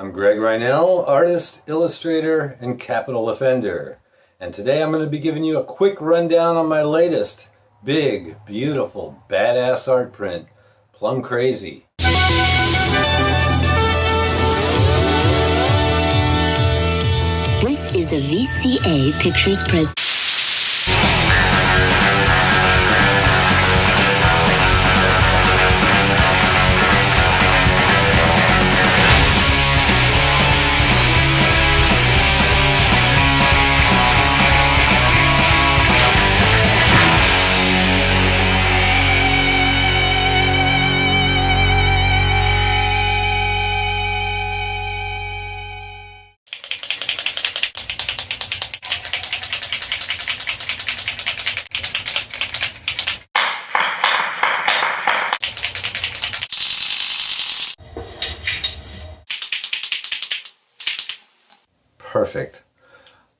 I'm Greg Reinel, artist, illustrator, and capital offender. And today I'm going to be giving you a quick rundown on my latest big, beautiful, badass art print, Plum Crazy. This is a VCA Pictures presentation. Perfect.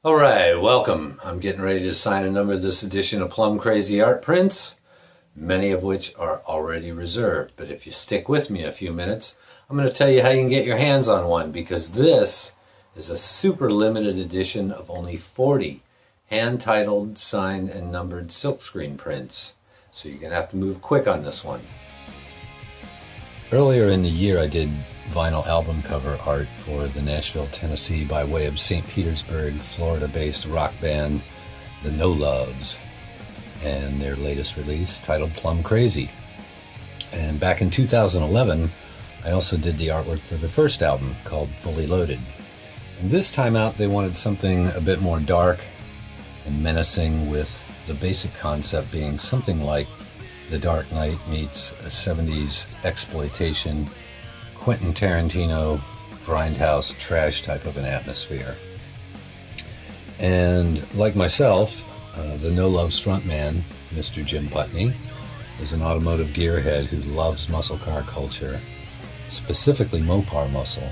All right, welcome. I'm getting ready to sign a number of this edition of Plum Crazy art prints, many of which are already reserved. But if you stick with me a few minutes, I'm going to tell you how you can get your hands on one, because this is a super limited edition of only 40 hand-titled, signed, and numbered silkscreen prints. So you're going to have to move quick on this one. Earlier in the year, I did vinyl album cover art for the Nashville, Tennessee, by way of St. Petersburg, Florida-based rock band, the No Loves, and their latest release titled Plum Crazy. And back in 2011, I also did the artwork for their first album called Fully Loaded. And this time out, they wanted something a bit more dark and menacing, with the basic concept being something like The Dark Knight meets a 70s exploitation, Quentin Tarantino, grindhouse trash type of an atmosphere. And like myself, the No Loves frontman, Mr. Jim Putney, is an automotive gearhead who loves muscle car culture, specifically Mopar muscle.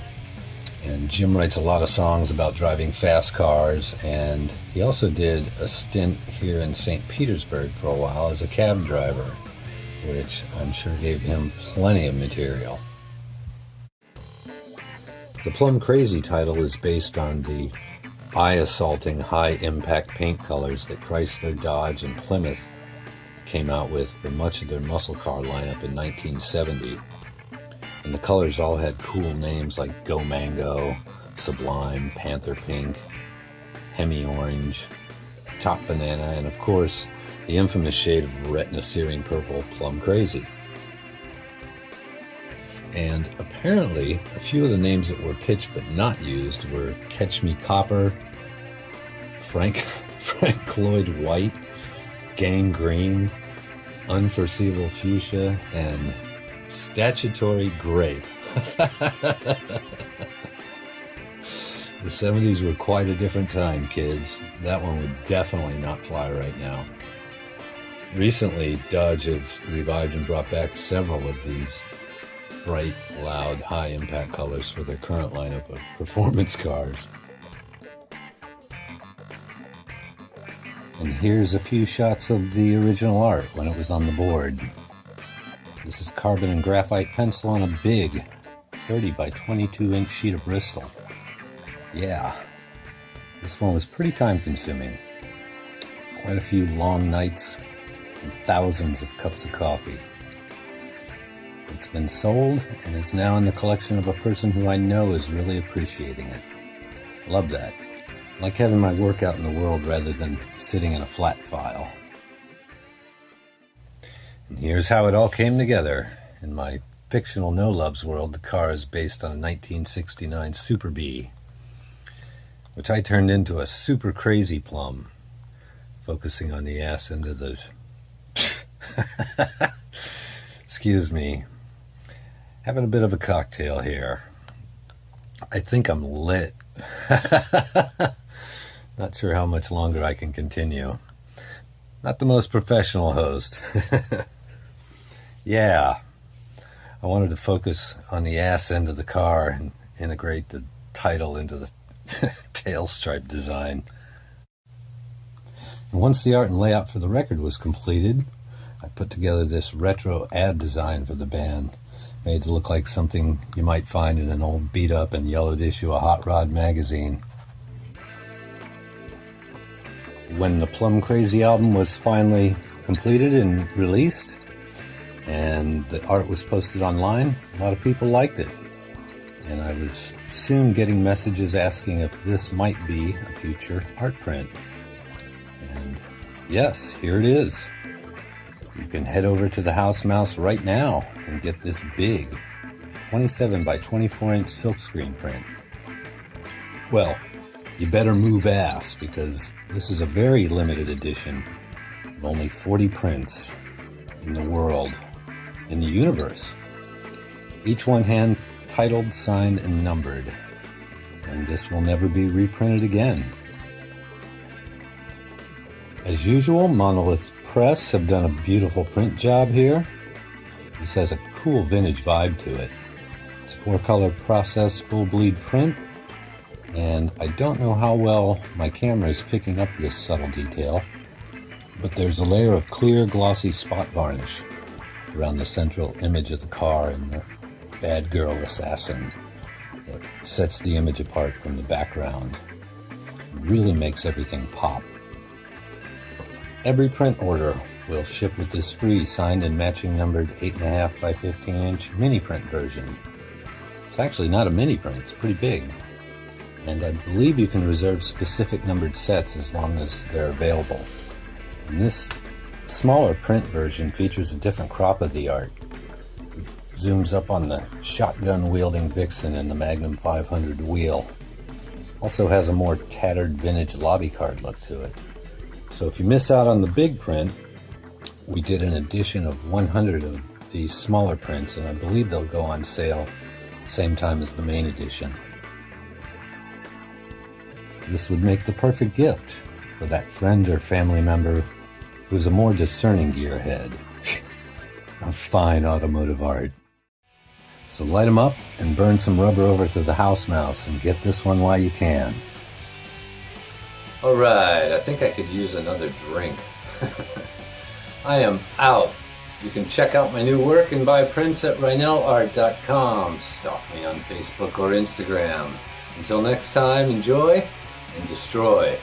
And Jim writes a lot of songs about driving fast cars, and he also did a stint here in St. Petersburg for a while as a cab driver, which I'm sure gave him plenty of material. The Plum Crazy title is based on the eye-assaulting, high-impact paint colors that Chrysler, Dodge, and Plymouth came out with for much of their muscle car lineup in 1970. And the colors all had cool names like Go Mango, Sublime, Panther Pink, Hemi Orange, Top Banana, and of course, the infamous shade of retina searing purple, Plum Crazy. And apparently, a few of the names that were pitched but not used were Catch Me Copper, Frank Lloyd White, Gang Green, Unforeseeable Fuchsia, and Statutory Grape. The 70s were quite a different time, kids. That one would definitely not fly right now. Recently, Dodge have revived and brought back several of these bright, loud, high-impact colors for their current lineup of performance cars. And here's a few shots of the original art when it was on the board. This is carbon and graphite pencil on a big 30 by 22 inch sheet of Bristol. Yeah, this one was pretty time-consuming. Quite a few long nights and thousands of cups of coffee. It's been sold and is now in the collection of a person who I know is really appreciating it. Love that. Like having my work out in the world rather than sitting in a flat file. And here's how it all came together. In my fictional No Loves world, the car is based on a 1969 Super Bee, which I turned into a super crazy Plum, focusing on the ass end of the... Excuse me. Having a bit of a cocktail here. I think I'm lit. Not sure how much longer I can continue. Not the most professional host. Yeah. I wanted to focus on the ass end of the car and integrate the title into the tail stripe design. And once the art and layout for the record was completed, I put together this retro ad design for the band, made to look like something you might find in an old beat-up and yellowed issue of Hot Rod magazine. When the Plum Crazy album was finally completed and released, and the art was posted online, a lot of people liked it. And I was soon getting messages asking if this might be a future art print. And yes, here it is. You can head over to the House Mouse right now and get this big 27 by 24 inch silkscreen print. Well, you better move ass, because this is a very limited edition of only 40 prints in the world, in the universe. Each one hand titled, signed, and numbered. And this will never be reprinted again. As usual, Monolith Press have done a beautiful print job here. This has a cool vintage vibe to it. It's a 4-color process full bleed print, and I don't know how well my camera is picking up this subtle detail, but there's a layer of clear glossy spot varnish around the central image of the car and the bad girl assassin that sets the image apart from the background. It really makes everything pop. Every print order will ship with this free signed and matching numbered 8.5 by 15 inch mini print version. It's actually not a mini print, it's pretty big. And I believe you can reserve specific numbered sets as long as they're available. And this smaller print version features a different crop of the art. It zooms up on the shotgun-wielding Vixen and the Magnum 500 wheel. Also has a more tattered vintage lobby card look to it. So if you miss out on the big print, we did an edition of 100 of these smaller prints, and I believe they'll go on sale at the same time as the main edition. This would make the perfect gift for that friend or family member who's a more discerning gearhead. A fine automotive art. So light them up and burn some rubber over to the House Mouse and get this one while you can. Alright, I think I could use another drink. I am out. You can check out my new work and buy prints at ReinelArt.com. Stalk me on Facebook or Instagram. Until next time, enjoy and destroy.